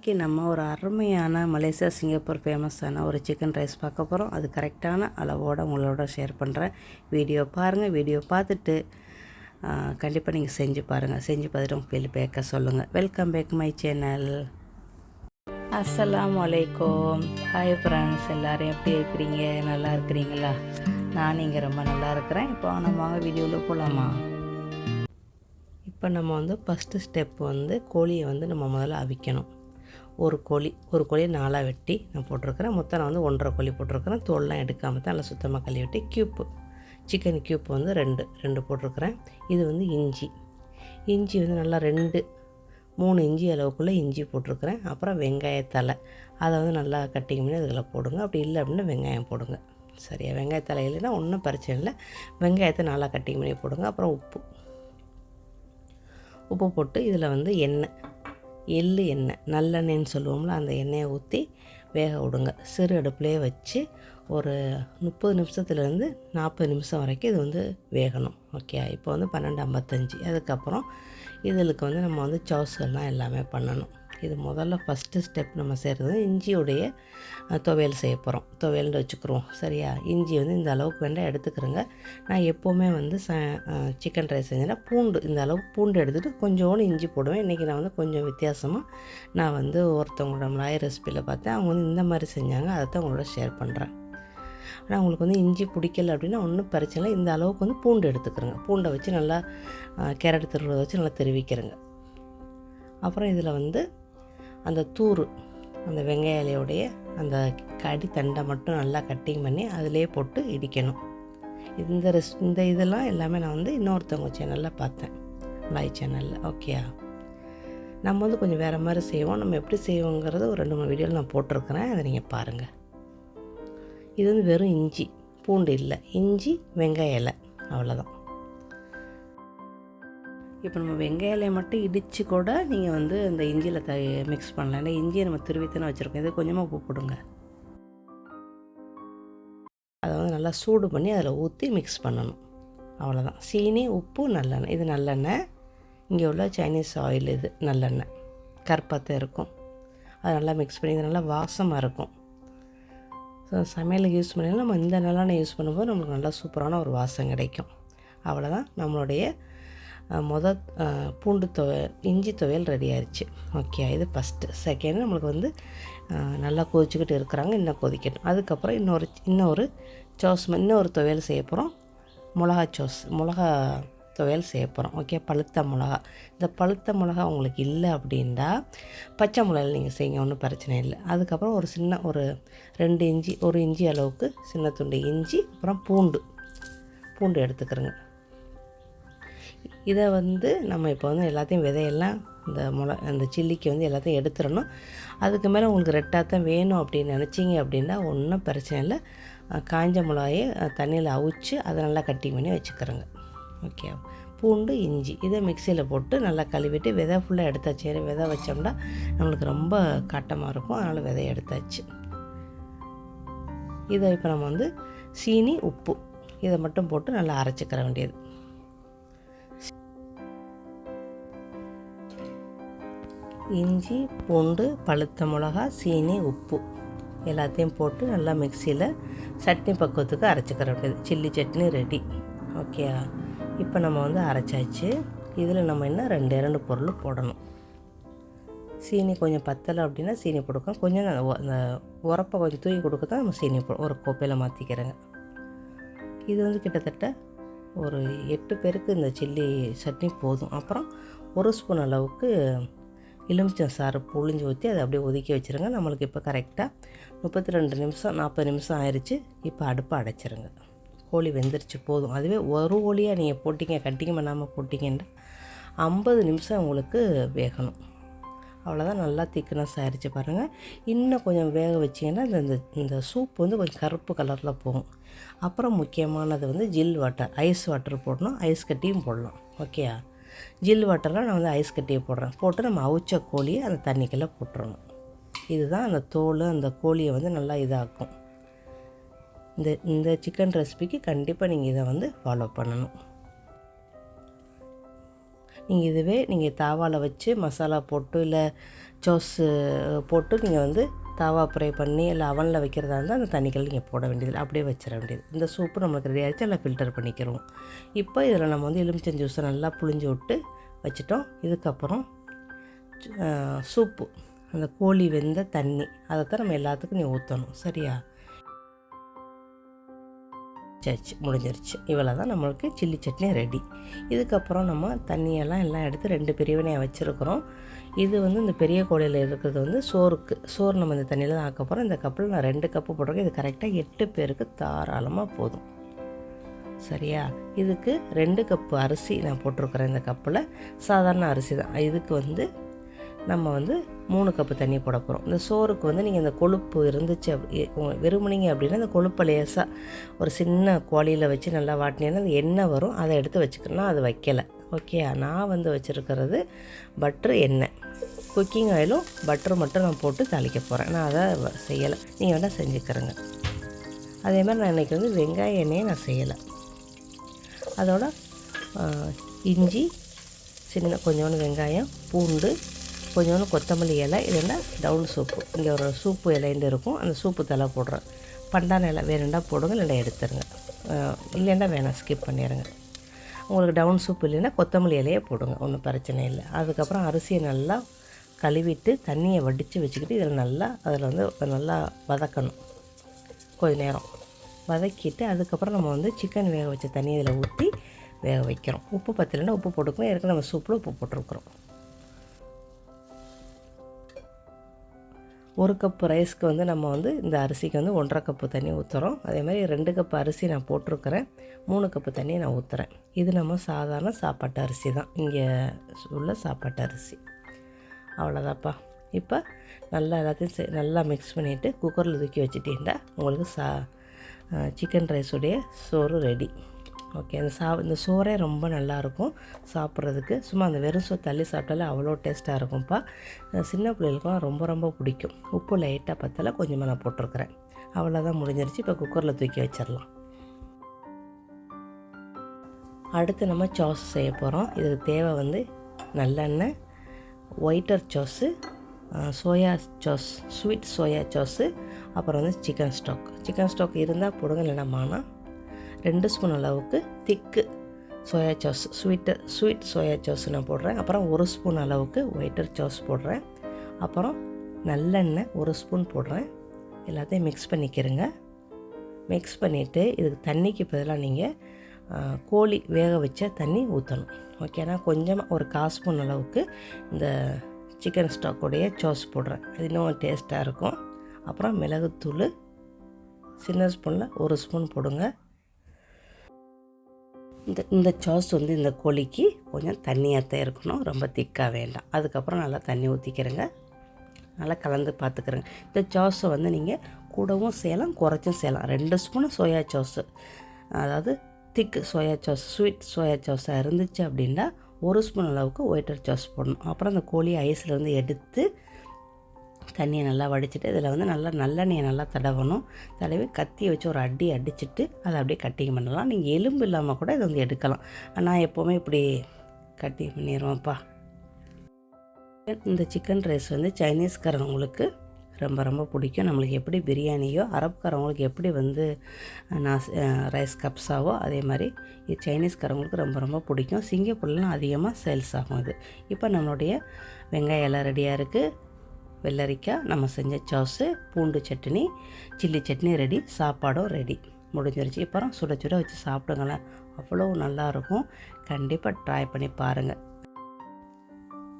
இன்றைக்கி நம்ம ஒரு அருமையான மலேசியா சிங்கப்பூர் ஃபேமஸான ஒரு சிக்கன் ரைஸ் பார்க்க போகிறோம். அது கரெக்டான அளவோடு உங்களோட ஷேர் பண்ணுறேன். வீடியோ பாருங்கள். வீடியோ பார்த்துட்டு கண்டிப்பாக நீங்கள் செஞ்சு பாருங்கள். செஞ்சு பார்த்துட்டு உங்கள் ஃபீட்பேக்கை சொல்லுங்கள். Welcome back my channel. அஸ்ஸலாமு அலைக்கும். ஹாய் ஃப்ரெண்ட்ஸ், எல்லோரும் எப்படி இருக்கிறீங்க? நல்லா இருக்கிறீங்களா? நான் இங்கே ரொம்ப நல்லா இருக்கிறேன். இப்போ நம்ம வீடியோவில் போகலாமா? இப்போ நம்ம ஃபஸ்ட்டு ஸ்டெப் கோழியை நம்ம முதல்ல அவிக்கணும். ஒரு கோழியை 4 வெட்டி நான் போட்டிருக்கிறேன். மொத்தம் நான் 1.5 கோழி போட்டிருக்கிறேன். தோல்லாம் எடுக்காமல் தான் நல்லா சுத்தமாக கழுவி விட்டு சிக்கன் க்யூப் 2 போட்டிருக்கிறேன். இது இஞ்சி நல்லா 3 இஞ்சி அளவுக்குள்ளே இஞ்சி போட்டிருக்கிறேன். அப்புறம் வெங்காயத்தலை அதை நல்லா கட்டிங் பண்ணி அதில் போடுங்க. அப்படி இல்லை அப்படின்னா வெங்காயம் போடுங்க. சரியா? வெங்காயத்தலை இல்லைன்னா ஒன்றும் பிரச்சனை இல்லை. வெங்காயத்தை நல்லா கட்டிங் பண்ணி போடுங்க. அப்புறம் உப்பு போட்டு இதில் எள்ளு எண்ணெய், நல்லெண்ணெய்ன்னு சொல்லுவோம்ல, அந்த எண்ணெயை ஊற்றி வேக விடுங்க. சிறு அடுப்புலேயே வச்சு ஒரு 30 நிமிஷத்துலேருந்து 40 நிமிஷம் வரைக்கும் இது வேகணும். ஓகே, இப்போ 12:55. அதுக்கப்புறம் இதுக்கு நம்ம சவுஸ்கள்லாம் எல்லாமே பண்ணணும். இது முதல்ல ஃபஸ்ட்டு ஸ்டெப் நம்ம செய்கிறது இஞ்சியுடைய துவையல் செய்ய போகிறோம். துவையல்னு வச்சுக்கிறோம். சரியா? இஞ்சி இந்த அளவுக்கு வேண்டாம் எடுத்துக்கிறோங்க. நான் எப்போவுமே சிக்கன் ரைஸ் செஞ்சேன்னா இந்த அளவுக்கு பூண்டு எடுத்துகிட்டு கொஞ்சோண்டு இஞ்சி போடுவேன். இன்றைக்கி நான் கொஞ்சம் வித்தியாசமாக நான் ஒருத்தவங்களோட மலாய் ரெசிப்பியில் பார்த்தேன். அவங்க இந்த மாதிரி செஞ்சாங்க. அதை தான் உங்களோட ஷேர் பண்ணுறேன். ஆனால் உங்களுக்கு இஞ்சி பிடிக்கல அப்படின்னா ஒன்றும் பிரச்சனை இல்லை. இந்த அளவுக்கு பூண்டு எடுத்துக்கிறோங்க. பூண்டை வச்சு நல்லா கேரட் திருவுறதை வச்சு நல்லா திருவிக்கிறோங்க. அப்புறம் இதில் அந்த அந்த வெங்காய இலையோடைய அந்த கடி தண்டை மட்டும் நல்லா கட்டிங் பண்ணி அதிலே போட்டு இடிக்கணும். இந்த இதெல்லாம் எல்லாமே நான் இன்னொருத்தவங்க சேனலில் பார்த்தேன், மலாய் சேனலில். ஓகேயா? நம்ம கொஞ்சம் வேறு மாதிரி செய்வோம். நம்ம எப்படி செய்வோங்கிறது ஒரு 2-3 வீடியோவில் நான் போட்டிருக்கிறேன். அதை நீங்கள் பாருங்கள். இது வெறும் இஞ்சி, பூண்டு இல்லை. இஞ்சி, வெங்காய இலை, அவ்வளோதான். இப்போ நம்ம வெங்காய இலையை மட்டும் இடித்து கூட நீங்கள் இந்த இஞ்சியில் மிக்ஸ் பண்ணலாம். ஏன்னா இஞ்சியை நம்ம திருவித்தானே வச்சுருக்கோம். இது கொஞ்சமாக உப்பு போடுங்க. அதை நல்லா சூடு பண்ணி அதில் ஊற்றி மிக்ஸ் பண்ணணும். அவ்வளோதான். சீனி, உப்பு, நல்லெண்ணெய். இது நல்லெண்ணெய். இங்கே உள்ள சைனீஸ் ஆயில். இது நல்லெண்ணெய் கருப்பாக இருக்கும். அதை நல்லா மிக்ஸ் பண்ணி இது நல்லா வாசமாக இருக்கும். ஸோ சமையலுக்கு யூஸ் பண்ணிங்கன்னா நம்ம இந்த நல்லெண்ணெய் யூஸ் பண்ணும்போது நம்மளுக்கு நல்லா சூப்பரான ஒரு வாசம் கிடைக்கும். அவ்வளோதான். நம்மளுடைய பூண்டு இஞ்சி துவையல் ரெடி ஆயிடுச்சு. ஓகே, இது ஃபஸ்ட்டு. செகண்ட், நம்மளுக்கு நல்லா கொதிச்சுக்கிட்டு இருக்கிறாங்க. இன்னும் கொதிக்கட்டும். அதுக்கப்புறம் இன்னொரு துவையல் செய்ய போகிறோம். மிளகா துவையல் செய்ய போகிறோம். ஓகே, பழுத்த மிளகா. இந்த பழுத்த மிளகா உங்களுக்கு இல்லை அப்படின்னா பச்சை மிளகாயில் நீங்கள் செய்யுங்க, ஒன்றும் பிரச்சனை இல்லை. அதுக்கப்புறம் ஒரு 1 இஞ்சி அளவுக்கு சின்ன துண்டு இஞ்சி, அப்புறம் பூண்டு எடுத்துக்கிறோங்க. இதை நம்ம இப்போ எல்லாத்தையும் விதையெல்லாம் இந்த சில்லிக்கு எல்லாத்தையும் எடுத்துடணும். அதுக்கு மேலே உங்களுக்கு ரெட்டாக தான் வேணும் அப்படின்னு நினச்சிங்க அப்படின்னா ஒன்றும் பிரச்சனை இல்லை. காஞ்ச மிளகாயை தண்ணியில் அவிச்சு அதை நல்லா கட்டிங் பண்ணி வச்சுக்கிறோங்க. ஓகே, பூண்டு, இஞ்சி இதை மிக்சியில் போட்டு நல்லா கழுவிட்டு விதை ஃபுல்லாக எடுத்தாச்சு. விதை வச்சோம்னா நம்மளுக்கு ரொம்ப காட்டமாக இருக்கும். அதனால் விதையை எடுத்தாச்சு. இதை இப்போ நம்ம சீனி, உப்பு இதை மட்டும் போட்டு நல்லா அரைச்சிக்கிற வேண்டியது. இஞ்சி, பூண்டு, பழுத்த மிளகா, சீனி, உப்பு எல்லாத்தையும் போட்டு நல்லா மிக்சியில் சட்னி பக்குவத்துக்கு அரைச்சிக்கிற வேண்டியது. Chilli chutney ready. ஓகே, இப்போ நம்ம அரைச்சாச்சு. இதில் நம்ம இன்னும் 2 பொருள் போடணும். சீனி கொஞ்சம் பத்தலை அப்படின்னா சீனி போடுக்கணும். கொஞ்சம் அந்த உரப்பை கொஞ்சம் தூக்கி கொடுக்க தான் நம்ம சீனி ஒரு கோப்பையில் மாற்றிக்கிறேங்க. இது கிட்டத்தட்ட ஒரு 8 பேருக்கு இந்த சில்லி சட்னி போதும். அப்புறம் 1 ஸ்பூன் அளவுக்கு எலுமிச்சம் சாறு புழிஞ்சு ஊற்றி அதை அப்படியே ஒதுக்கி வச்சுருங்க. நம்மளுக்கு இப்போ கரெக்டாக 32 நிமிஷம் 40 நிமிஷம் ஆயிடுச்சு. இப்போ அடுப்பை அடைச்சிருங்க. கோழி வெந்துருச்சு போதும். அதுவே ஒரு கோழியாக நீங்கள் போட்டிங்க, கட்டிங் பண்ணாமல் போட்டிங்கன்னா 50 நிமிஷம் உங்களுக்கு வேகணும். அவ்வளோதான். நல்லா திக்னஸ் ஆயிடுச்சு பாருங்கள். இன்னும் கொஞ்சம் வேக வச்சிங்கன்னா இந்த சூப் கொஞ்சம் கருப்பு கலரில் போகும். அப்புறம் முக்கியமானது ஜில் வாட்டர், ஐஸ் வாட்டர் போடணும். ஐஸ் கட்டியும் போடலாம். ஓகே, ஜில் வாட்டரில் நான் ஐஸ் கட்டியை போட்டு நம்ம அவிச்ச கோழியை அந்த தண்ணிக்குள்ளே போட்டுறணும். இதுதான் அந்த தோல் அந்த கோழியை நல்லா இதாக்கும். இந்த சிக்கன் ரெசிபிக்கு கண்டிப்பாக நீங்கள் இதை ஃபாலோ பண்ணணும். நீங்கள் இதுவே தாவாவில் வச்சு மசாலா போட்டு இல்லை சோஸு போட்டு நீங்கள் வந்து தவா ஃப்ரை பண்ணி இல்லை அவனில் வைக்கிறதா இருந்தால் அந்த தண்ணிகள் நீங்கள் போட வேண்டியதில்லை, அப்படியே வச்சிட வேண்டியது. இந்த சூப்பு நம்மளுக்கு ரெடி ஆகிடுச்சு, எல்லாம் ஃபில்டர் பண்ணிக்கிறோம். இப்போ இதில் நம்ம வந்து எலுமிச்சம் ஜூஸை நல்லா புழிஞ்சு விட்டு வச்சுட்டோம். இதுக்கப்புறம் சூப்பு, அந்த கோழி வெந்த தண்ணி அதைத்தான் நம்ம எல்லாத்துக்கும் நீ ஊற்றணும். சரியா? சரி, முடிஞ்சிருச்சு. இவ்வளோ தான் நம்மளுக்கு சில்லி சட்னி ரெடி. இதுக்கப்புறம் நம்ம தண்ணியெல்லாம் எடுத்து 2 பிரிவினையாக வச்சுருக்குறோம். இது வந்து இந்த பெரிய கோழியில் இருக்கிறது வந்து சோறு நம்ம இந்த தண்ணியில் தான் ஆக்க போகிறோம். இந்த கப்பில் நான் 2 கப்பு போட்டிருக்கேன். இது கரெக்டாக 8 பேருக்கு தாராளமாக போதும். சரியா? இதுக்கு 2 கப்பு அரிசி நான் போட்டிருக்கிறேன். இந்த கப்பில் சாதாரண அரிசி தான். இதுக்கு வந்து நம்ம வந்து 3 கப்பு தண்ணி போட போகிறோம். இந்த சோறுக்கு வந்து நீங்கள் இந்த கொழுப்பு இருந்துச்சு விரும்புனீங்க அப்படின்னா இந்த கொழுப்பை லேசாக ஒரு சின்ன குவாலியில் வச்சு நல்லா வாட்டினீங்கன்னா அந்த எண்ணெய் வரும், அதை எடுத்து வச்சுக்கணும். அது வைக்கலை. ஓகே, நான் வந்து வச்சுருக்கிறது பட்ரு எண்ணெய், குக்கிங் ஆயிலும் பட்ரு மட்டும் நான் போட்டு தாளிக்க போகிறேன். நான் அதை செய்யலை, நீங்கள் வேணால் செஞ்சுக்கிறேங்க. அதே மாதிரி நான் இன்றைக்கி வந்து வெங்காய எண்ணெயை நான் செய்யலை. அதோட இஞ்சி, கொஞ்சோண்டு வெங்காயம், பூண்டு, கொஞ்சோண்டு கொத்தமல்லி இலை, இல்லைன்னா டவுன் சூப்பு, இங்கே ஒரு சூப்பு இலைன்னு இருக்கும், அந்த சூப்பு தலை போடுறேன். பண்டான இலை வேணுண்டா போடுங்க, இல்லைன்னா எடுத்துருங்க, இல்லைன்னா வேணாம் ஸ்கிப் பண்ணிடுங்க. உங்களுக்கு டவுன் சூப்பு இல்லைன்னா கொத்தமல்லி இலையே போடுங்க, ஒன்றும் பிரச்சனை இல்லை. அதுக்கப்புறம் அரிசியை நல்லா கழுவிட்டு தண்ணியை வடித்து வச்சுக்கிட்டு இதில் அதில் வந்து நல்லா வதக்கணும். கொஞ்சம் நேரம் வதக்கிட்டு அதுக்கப்புறம் நம்ம வந்து சிக்கன் வேக வச்ச தண்ணி இதில் ஊற்றி வேக வைக்கிறோம். உப்பு பத்தலைன்னா உப்பு போட்டுக்கணும். ஏற்கனவே நம்ம சூப்பில் உப்பு போட்டிருக்கிறோம். 1 கப்பு ரைஸ்க்கு வந்து நம்ம வந்து இந்த அரிசிக்கு வந்து 1.5 கப்பு தண்ணி ஊற்றுறோம். அதே மாதிரி 2 கப்பு அரிசி நான் போட்டிருக்கிறேன், 3 கப்பு தண்ணி நான் ஊற்றுறேன். இது நம்ம சாதாரண சாப்பாட்டு அரிசி தான், இங்கே உள்ள சாப்பாட்டு அரிசி. அவ்வளோதாப்பா. இப்போ நல்லா எல்லாத்தையும் நல்லா மிக்ஸ் பண்ணிவிட்டு குக்கரில் தூக்கி வச்சுட்டீங்கன்னா உங்களுக்கு சிக்கன் ரைஸுடைய சோறு ரெடி. ஓகே, இந்த சோறே ரொம்ப நல்லாயிருக்கும் சாப்பிட்றதுக்கு. சும்மா அந்த வெறும் சோறு தள்ளி சாப்பிட்டாலே அவ்வளோ டேஸ்ட்டாக இருக்கும்ப்பா. சின்ன பிள்ளைகளுக்கும் ரொம்ப ரொம்ப பிடிக்கும். உப்பு லைட்டாக பத்தலை, கொஞ்சமாக நான் போட்டிருக்கிறேன். அவ்வளோதான், முடிஞ்சிருச்சு. இப்போ குக்கரில் தூக்கி வச்சிடலாம். அடுத்து நம்ம சாஸ் செய்ய போகிறோம். இதுக்கு தேவை வந்து நல்லெண்ணெய், oyster sauce, soya sauce, sweet soya sauce, அப்புறம் வந்து சிக்கன் ஸ்டாக் இருந்தால் போடுங்க, இல்லைன்னா மானா. 2 ஸ்பூன் அளவுக்கு திக்கு soya sauce, sweet soya sauce நான் போடுறேன். அப்புறம் 1 ஸ்பூன் அளவுக்கு ஒயிட்டர் சாஸ் போடுறேன். அப்புறம் நல்லெண்ணெய் 1 ஸ்பூன் போடுறேன். எல்லாத்தையும் மிக்ஸ் பண்ணிக்கிறேங்க. மிக்ஸ் பண்ணிவிட்டு இதுக்கு தண்ணிக்கு பதிலாக நீங்கள் கோழி வேக வச்ச தண்ணி ஊற்றணும். ஓகேனா கொஞ்சமாக ஒரு 1/4 ஸ்பூன் அளவுக்கு இந்த சிக்கன் ஸ்டாக்குடைய சாஸ் போடுறேன். அது இன்னும் டேஸ்ட்டாக இருக்கும். அப்புறம் மிளகுத்தூள் சின்ன ஸ்பூனில் 1 ஸ்பூன் போடுங்க. இந்த சாஸ் வந்து இந்த கோழிக்கு கொஞ்சம் தண்ணியாக தான் இருக்கணும், ரொம்ப திக்காக வேண்டாம். அதுக்கப்புறம் நல்லா தண்ணி ஊற்றிக்கிறேங்க, நல்லா கலந்து பார்த்துக்கிறேங்க. இந்த சாஸை வந்து நீங்கள் கூடவும் செய்யலாம், குறைச்சும் செய்யலாம். 2 ஸ்பூன் சோயா சாஸு, அதாவது திக்கு சோயா சாஸ், ஸ்வீட் சோயா சாஸாக இருந்துச்சு அப்படின்னா 1 ஸ்பூன் அளவுக்கு ஒயிட்டர் சாஸ் போடணும். அப்புறம் அந்த கோழியை ஐஸில் வந்து எடுத்து தண்ணியை நல்லா வடிச்சிட்டு இதில் வந்து நல்லெண்ணெயை நல்லா தடவணும். தடவி கத்தியை வச்சு ஒரு அடிச்சுட்டு அதை அப்படியே கட்டிங் பண்ணலாம். நீங்கள் எலும்பு இல்லாமல் கூட இதை வந்து எடுக்கலாம். நான் எப்போவுமே இப்படி கட்டிங் பண்ணிடுவேன்ப்பா. இந்த சிக்கன் ரைஸ் வந்து சைனீஸ்காரவங்களுக்கு ரொம்ப ரொம்ப பிடிக்கும். நம்மளுக்கு எப்படி பிரியாணியோ, அரபுக்காரவங்களுக்கு எப்படி வந்து ரைஸ் கப்ஸாவோ, அதே மாதிரி இது சைனீஸ்காரவங்களுக்கு ரொம்ப ரொம்ப பிடிக்கும். சிங்கப்பூர்லாம் அதிகமாக சேல்ஸ் ஆகும் இது. இப்போ நம்மளுடைய வெங்காயம் எல்லாம் ரெடியாக இருக்குது. வெள்ளரிக்காய், நம்ம செஞ்ச சாஸு, பூண்டு சட்னி, சில்லி சட்னி ரெடி, சாப்பாடும் ரெடி, முடிஞ்சிருச்சு. அப்புறம் சுட சுட வச்சு சாப்பிடுங்களேன், அவ்வளோ நல்லாயிருக்கும். கண்டிப்பாக ட்ரை பண்ணி பாருங்கள்.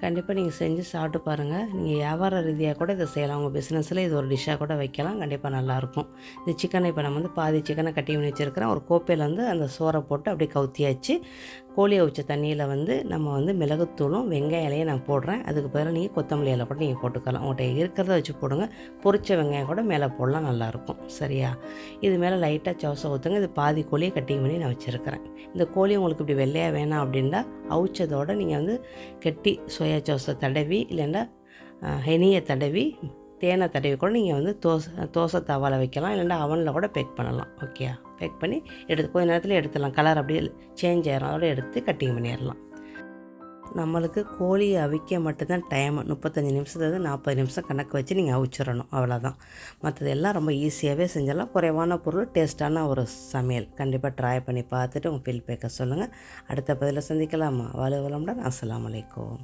கண்டிப்பாக நீங்கள் செஞ்சு சாப்பிட்டு பாருங்கள். நீங்கள் வியாபார ரீதியாக கூட இதை செய்யலாம். உங்கள் பிஸ்னஸில் இது ஒரு டிஷ்ஷாக கூட வைக்கலாம். கண்டிப்பாக நல்லாயிருக்கும். இந்த சிக்கனை இப்போ நம்ம வந்து பாதி சிக்கனை கட்டி பண்ணி வச்சுருக்கிறேன். ஒரு கோப்பையில் வந்து அந்த சோறை போட்டு அப்படியே கவுத்தியாச்சு. கோழியை வச்ச தண்ணியில் வந்து நம்ம வந்து மிளகுத்தூளும் வெங்காய இலையை நான் போடுறேன். அதுக்கு பதிலாக நீங்கள் கொத்தமல்லி இலை கூட நீங்கள் போட்டுக்கலாம். உங்கள்கிட்ட இருக்கிறத வச்சு போடுங்க. பொரிச்ச வெங்காயம் கூட மேலே போடலாம், நல்லாயிருக்கும். சரியா? இது மேலே லைட்டாக சாஸை ஊற்றுங்க. இது பாதி கோழியை கட்டிங் பண்ணி நான் வச்சுருக்கிறேன். இந்த கோழி உங்களுக்கு இப்படி வெள்ளையாக வேணாம் அப்படின்னா அவிச்சதோடு நீங்கள் வந்து கெட்டி சோயா சாஸை தடவி, இல்லைன்னா ஹெனியை தடவி, தேனை தடவி கூட நீங்கள் வந்து தோசை தவாவில் வைக்கலாம், இல்லைன்னா அவனில் கூட பேக் பண்ணலாம். ஓகே, பேக் பண்ணி கொஞ்ச நேரத்தில் எடுத்துடலாம். கலர் அப்படியே சேஞ்ச் ஆகிடும், அதோட எடுத்து கட்டிங் பண்ணிடலாம். நம்மளுக்கு கோழியை அவிக்க மட்டும்தான் டைம். 35 நிமிஷத்துலேருந்து 40 நிமிஷம் கணக்கு வச்சு நீங்கள் அவிச்சிடணும், அவ்வளோதான். மற்றது எல்லாம் ரொம்ப ஈஸியாகவே செஞ்சிடலாம். குறைவான பொருள், டேஸ்ட்டான ஒரு சமையல். கண்டிப்பாக ட்ரை பண்ணி பார்த்துட்டு உங்கள் ஃபீட்பேக்கை சொல்லுங்கள். அடுத்த பதிவில் சந்திக்கலாமா? வலுவலமுடன். அஸ்ஸலாமு அலைக்கும்.